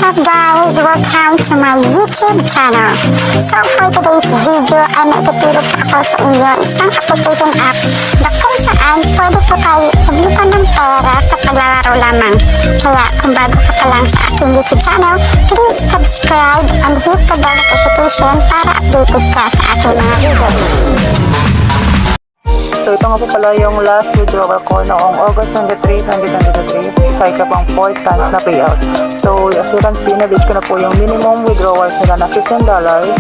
up guys? Welcome to my YouTube channel. So for today's video ay maituturo po ako sa inyo isang application app na kung saan pwede po tayo kumita ng pera sa paglalaro lamang. Kaya kung bago ka pa lang sa aking YouTube channel, please subscribe and hit the bell notification para updated ka sa aking mga videos. So ito nga po pala yung last withdrawal ko noong August 23, 2023. Isa ka pang 4 times na payout. So as you can see, na-reach ko na po yung minimum withdrawals nila na $15.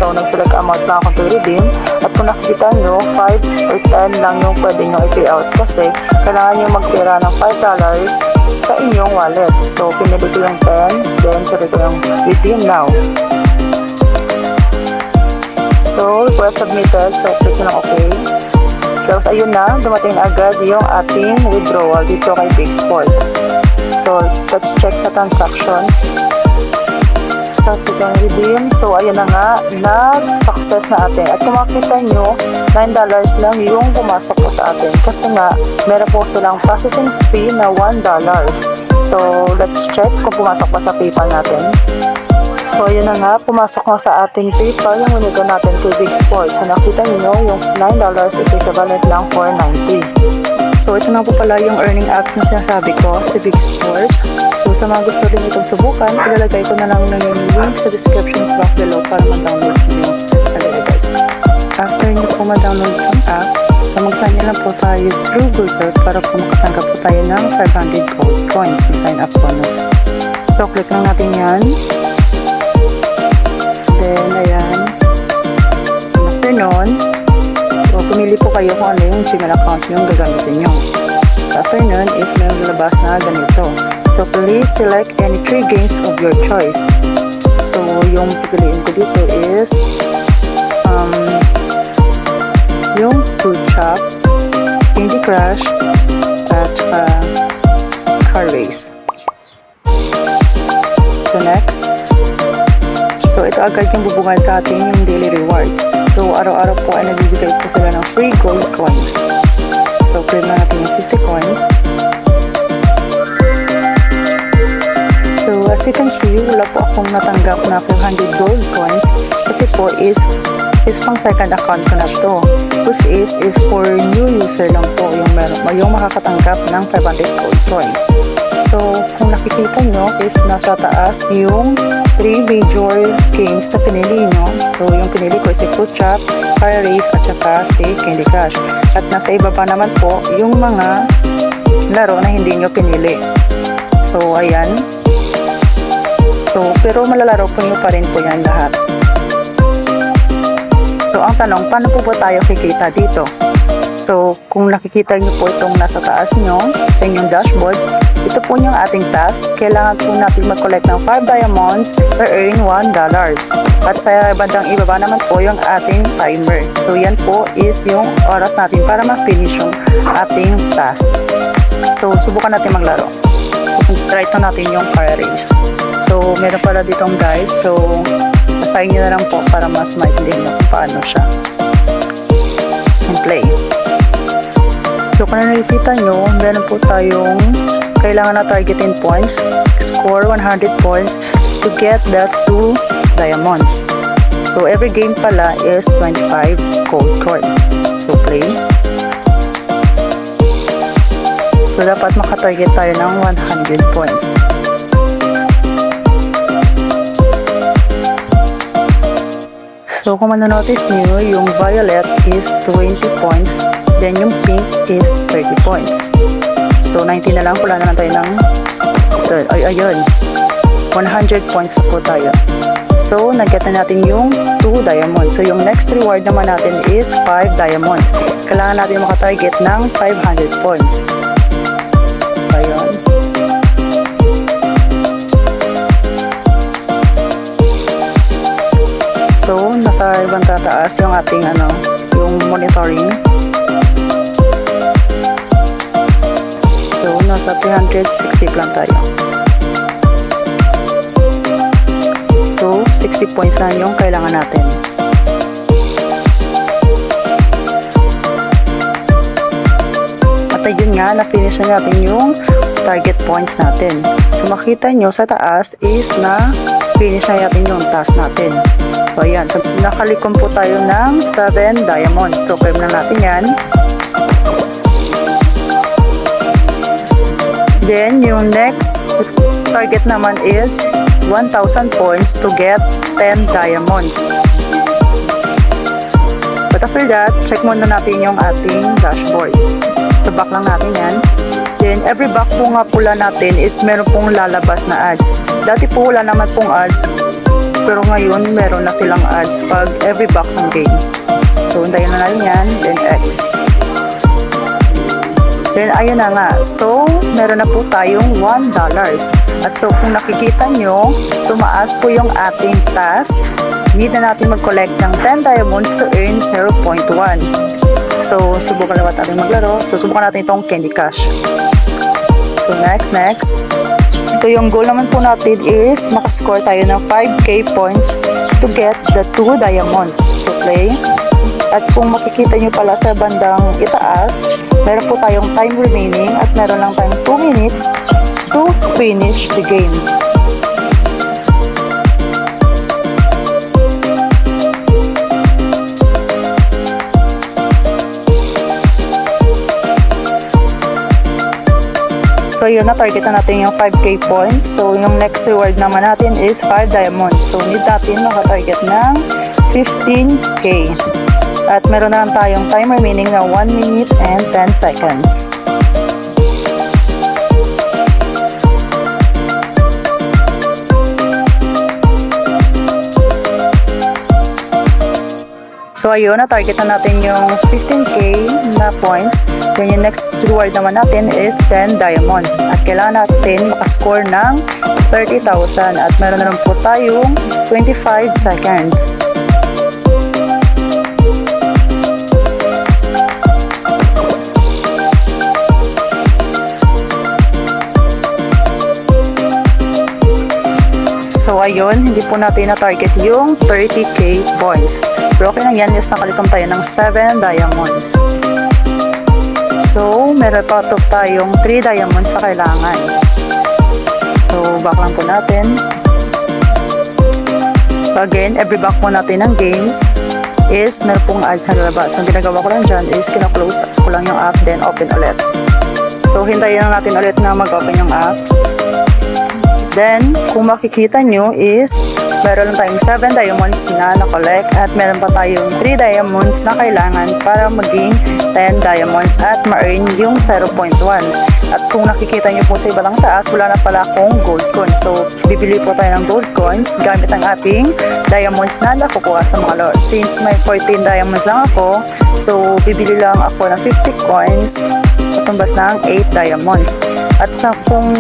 So nag-select amount na ako to redeem. At kung nakikita nyo, 5 or 10 lang yung pwede nyo i-payout. Kasi kailangan nyo magtira ng $5 sa inyong wallet. So pinili ko yung 10, then sabi ko yung redeem now. So request submitted. So click nyo lang okay. Tapos ayun na, dumating agad yung ating withdrawal dito kay Big Sport. So let's check sa transaction. Sa ating redeem. So ayun na nga, nag-success na atin. At kung makita nyo, $9 lang yung pumasok po sa atin. Kasi nga, meron po silang processing fee na $1. So let's check kung pumasok pa sa PayPal natin. So ayun na nga, pumasok nga sa ating PayPal yung winigo natin kay Big Sports. So nakita niyo yung $9 is equivalent lang $4.90. So ito na po pala yung earning apps na sinasabi ko, si Big Sports. So sa mga gusto rin itong subukan, ilalagay ko na lang yung link sa description box below para ma-download nyo. After nyo po ma-download yung app, so mag-sign in lang po tayo through Google para po makatanggap po tayo ng 500 gold coins na sign up bonus. So click lang natin yan. Then, ayan. After nun, so, pumili po kayo kung ano yung Gmail account yung gagamitin nyo. So, after nun is may lalabas na ganito. So, please select any 3 games of your choice. So, yung pipiliin ko dito is yung Food Shop, Candy Crush, at Car Race. So, next. So, ito agad yung bubungan sa atin yung daily reward. So, araw-araw po ay nabibigay po sila ng free gold coins. So, claim na natin yung 50 coins. So, as you can see, wala po akong natanggap na 400 gold coins kasi po is pang second account ko na to, which is for new user lang po yung makakatanggap ng 500 gold coins. So, kung nakikita nyo is nasa taas yung 3 major games na pinili nyo. So, yung pinili ko is si Food Shop, Car Race, at saka si Candy Crush. At nasa ibaba naman po yung mga laro na hindi nyo pinili. So, ayan. So, pero malalaro po nyo pa rin po yan lahat. So, ang tanong, paano po ba tayo kikita dito? So, kung nakikita nyo po itong nasa taas nyo, sa inyong dashboard, ito po yung ating task. Kailangan po natin mag-collect ng 5 diamonds or earn $1. At sa bandang ibaba naman po yung ating timer. So, yan po is yung oras natin para ma-finish yung ating task. So, subukan natin maglaro. Try to natin yung car race. So, meron pala ditong guide. So, basahin nyo na lang po para mas maintindihan nyo kung paano siya. And play. So, kung nakikita nyo, meron po tayong kailangan na targetin points, score 100 points to get that 2 diamonds. So, every game pala is 25 gold coins. So, play. So, dapat makatarget tayo ng 100 points. So, kung manonotice nyo, yung violet is 20 points, then yung pink is 30 points. So, 90 na lang, pula na lang tayo ng, ayun, 100 points na po tayo. So, nag-get na natin yung 2 diamonds. So, yung next reward naman natin is 5 diamonds. Kailangan natin makatarget ng 500 points. Ayun. So, nasa ibang tataas yung ating, yung monitoring. So, nasa 360 lang tayo. So, 60 points na yung kailangan natin. At ayun nga, na-finish na natin yung target points natin. So makita nyo sa taas is na finish na natin yung task natin. So ayan, so nakalikom po tayo ng 7 diamonds. So claim na natin yan. Then yung next target naman is 1,000 points to get 10 diamonds. But after that, check muna natin yung ating dashboard. So back lang natin yan. Then every back po nga pula natin is meron pong lalabas na ads. Dati po wala naman pong ads, pero ngayon meron na silang ads pag every box ng game. So hintayin na natin yan, then X. Then ayun na nga, so meron na po tayong $1. At so kung nakikita nyo, tumaas po yung ating task. Need na natin mag-collect ng 10 diamonds to earn 0.1. So subukan na natin maglaro. So subukan natin itong Candy Crush. So next. So yung goal naman po natin is makascore tayo ng 5k points to get the 2 diamonds. So play. At kung makikita nyo pala sa bandang itaas, meron po tayong time remaining at meron lang tayong 2 minutes to finish the game. So yun, na-target na natin yung 5k points. So yung next reward naman natin is 5 diamonds. So need natin maka-target ng 15k. At meron na lang tayong time remaining na 1 minute and 10 seconds. So ayun, na-target na natin yung 15k na points. Then yung next reward naman natin is 10 diamonds. At kailangan natin makascore ng 30,000. At meron na lang po tayong 25 seconds. So ayun, hindi po natin na-target yung 30k points. Pero okay lang yan, yes, nakalikom tayo ng 7 diamonds. So meron pa tayong 3 diamonds na kailangan. So back lang po natin. So again, every back po natin ng games is meron pong ads na lalabas. So ang ginagawa ko lang dyan is kina-close ko lang yung app, then open ulit. So hintayin lang natin ulit na mag-open yung app. Then, kung makikita nyo is meron lang tayong 7 diamonds na na-collect at meron pa tayong 3 diamonds na kailangan para maging 10 diamonds at ma-earn yung 0.1. At kung nakikita nyo po sa ibalang taas, wala na pala akong gold coins. So, bibili po tayo ng gold coins gamit ang ating diamonds na nakukuha sa mga lore. Since may 14 diamonds lang ako, so bibili lang ako ng 50 coins katumbas ng 8 diamonds. At sa kung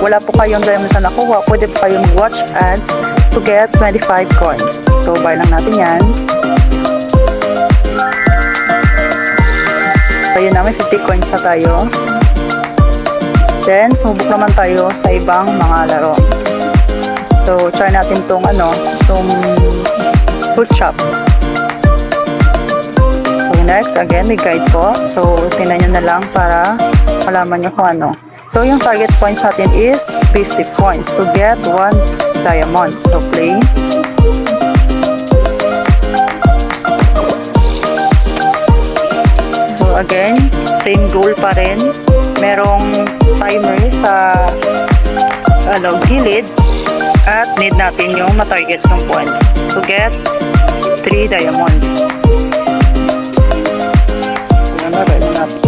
wala po kayong diamonds na nakuha, pwede po kayong watch ads to get 25 coins. So, buy lang natin yan. So, yun na, may 50 coins na tayo. Then, sumubok naman tayo sa ibang mga laro. So, try natin tong fruit shop. So, next, again, may guide po. So, tingnan nyo na lang para malaman nyo kung ano. So, yung target points natin is 50 points to get 1 diamond. So, play. So, again, same goal pa rin. Merong timer sa gilid at need natin yung ma-target ng points to get 3 diamonds. Yan na rin natin.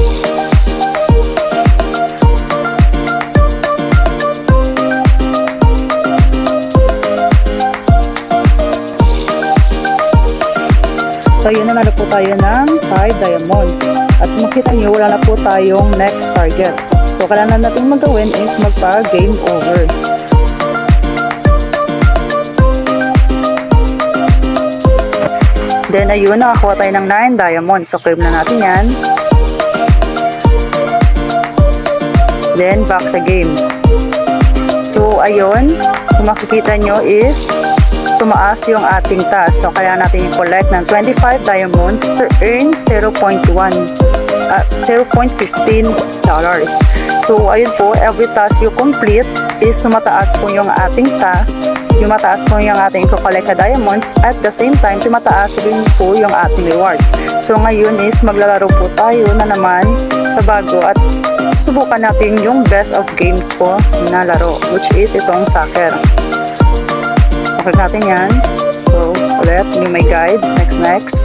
So, yun na po tayo ng 5 diamond. At makita nyo, wala na po tayong next target. So, kailangan natin magawin is magpa-game over. Then, ayun, nakakuha tayo ng 9 diamonds. So, claim na natin yan. Then, back sa game. So, ayun, kung makikita nyo is tumaas yung ating task. So, kaya natin i-collect ng 25 diamonds to earn 0.1. $0.15. So, ayun po, every task you complete is tumataas po yung ating task, tumataas po yung ating i-collect na diamonds, at the same time, tumataas din po yung ating reward. So, ngayon is maglalaro po tayo na naman sa bago at subukan natin yung best of game po na laro, which is itong soccer. Okay natin yan. So, ulit, yung may guide. Next.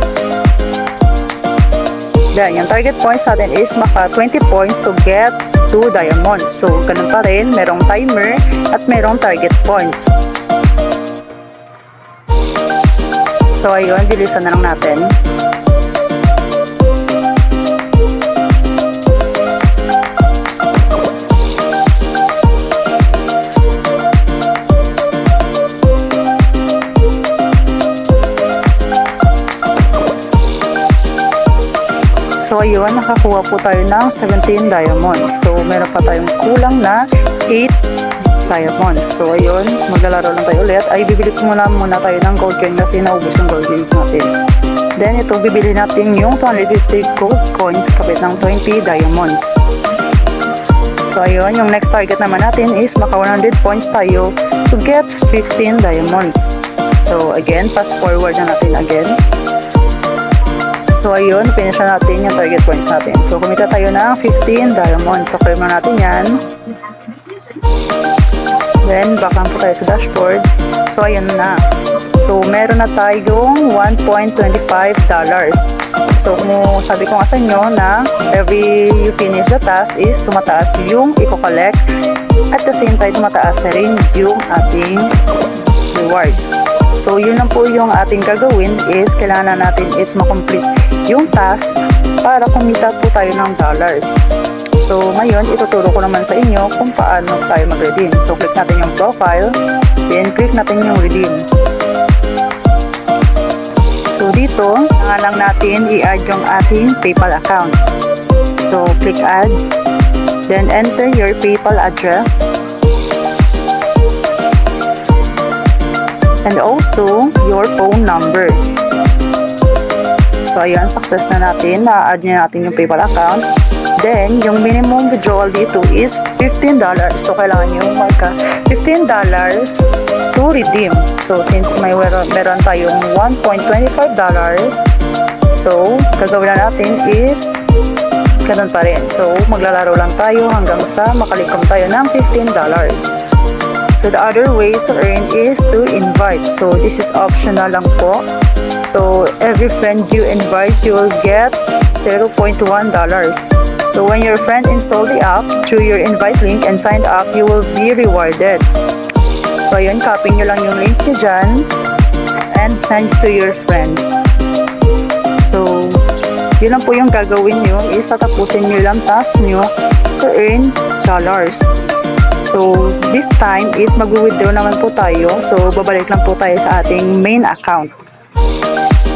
Then, yung target points natin is maka 20 points to get 2 diamonds. So, ganun pa rin. Merong timer at merong target points. So, ayun. Bilisan na lang natin. So ayun, nakakuha po tayo ng 17 diamonds. So meron pa tayong kulang na 8 diamonds. So ayun, maglalaro lang tayo ulit. Ay bibili ko muna tayo ng gold coin kasi naubos yung gold coins natin. Then ito, bibili natin yung 250 gold coins kapit ng 20 diamonds. So ayun, yung next target naman natin is maka 100 points tayo to get 15 diamonds. So again, fast forward na natin again. So ayun, finish na natin yung target points natin. So kumita tayo ng 15 diamonds. So claim na natin yan. Then back lang po tayo sa dashboard. So ayun na. So meron na tayong $1.25. So kung sabi ko nga sa inyo na every you finish the task is tumataas yung i-collect. At the same time tumataas na rin yung ating rewards. So yun lang po yung ating gagawin is kailangan natin is makomplete yung task para kumita po tayo ng dollars. So ngayon ituturo ko naman sa inyo kung paano tayo mag-redeem. So click natin yung profile, then click natin yung redeem. So dito, kailangan lang natin i-add yung ating PayPal account. So click add, then enter your PayPal address. And also, your phone number. So, ayan, success na natin. Na-add niya natin yung PayPal account. Then, yung minimum withdrawal dito is $15. So, kailangan nyo marka $15 to redeem. So, since meron tayong $1.25, so, gagawin na natin is ganun pa rin. So, maglalaro lang tayo hanggang sa makalikom tayo ng $15. So, the other way to earn is to invite. So, this is optional lang po. So, every friend you invite, you will get $0.1. So, when your friend install the app through your invite link and sign up, you will be rewarded. So, ayun, copy nyo lang yung link nyo dyan and send to your friends. So, yun lang po yung gagawin nyo is tatapusin nyo lang task nyo to earn dollars. So, this time is mag-withdraw naman po tayo. So, babalik lang po tayo sa ating main account.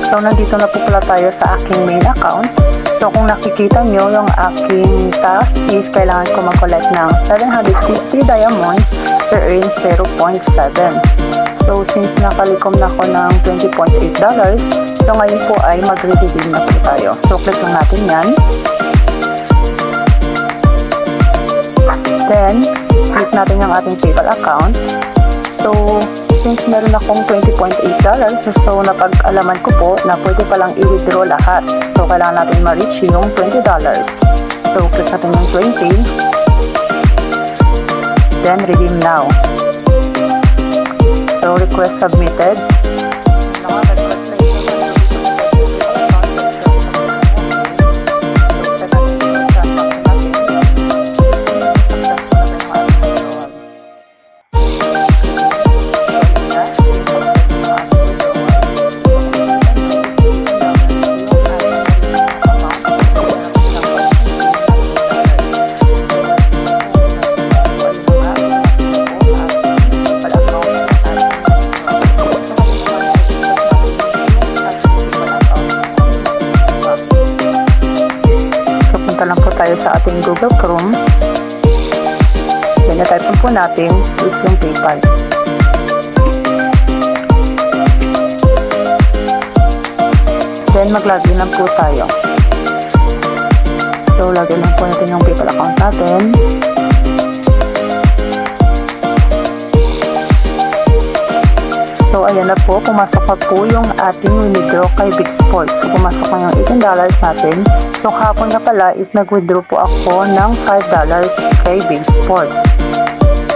So, nandito na po pala tayo sa aking main account. So, kung nakikita nyo, yung aking task is kailangan ko mag-collect ng 750 diamonds to earn 0.7. So, since nakalikom na ako ng $20.8, so ngayon po ay mag-redeem na po tayo. So, click lang natin yan. Then, click natin yung ating PayPal account. So, since meron akong $20.8, so napag-alaman ko po na pwede palang i-withdraw lahat. So, kailangan natin ma-reach yung $20. So, click natin yung 20. Then, redeem now. So, request submitted. Punta lang po tayo sa ating Google Chrome. Then, na-type po natin is yung PayPal. Then, mag-login lang po tayo. So, lagyan lang po natin yung PayPal account natin. So, ayan na po, pumasok na po yung ating withdraw kay Big Sports. So, pumasok na yung $18 natin. So, kahapon nga pala is nag-withdraw po ako ng $5 kay Big Sport.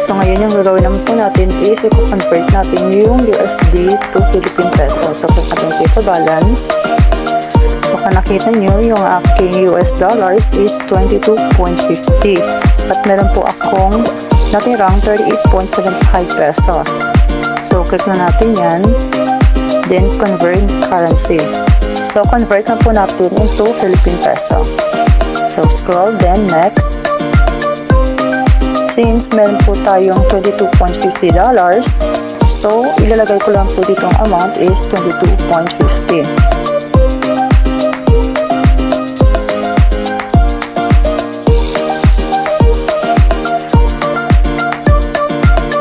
So, ngayon yung gagawin naman po natin is i-convert natin yung USD to Philippine Peso. So, click natin PayPal balance. So, kung nakita nyo, yung aking US dollars is 22.50. At meron po akong natirang 38.75 pesos. So, click na natin yan. Then, convert currency. So, convert na po natin into Philippine Peso. So, scroll, then next. Since meron po tayong $22.50, so, ilalagay ko lang po ditong amount is 22.50.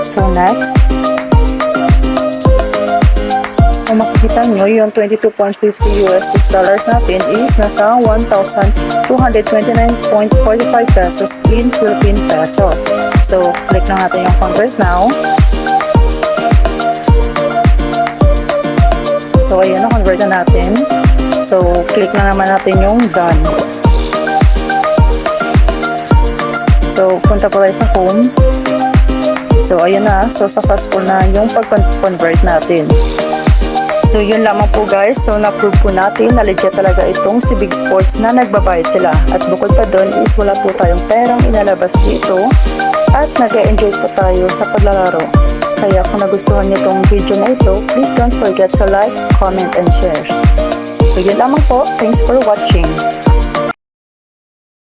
So, next. Kung makikita nyo, yung 22.50 USD dollars natin is nasa 1,229.45 pesos in Philippine Peso. So, click lang natin yung convert now. So, ayan, na-convert na natin. So, click na naman natin yung done. So, punta po tayo sa home. So, ayan na. So, successful na yung pag-convert natin. So, yun lamang po guys. So, na-prove po natin na legit talaga itong si Big Sports na nagbabayad sila. At bukod pa doon is wala po tayong perang inalabas dito. At nag-enjoy po tayo sa paglalaro. Kaya kung nagustuhan niyo itong video na ito, please don't forget to like, comment, and share. So, yun lamang po. Thanks for watching.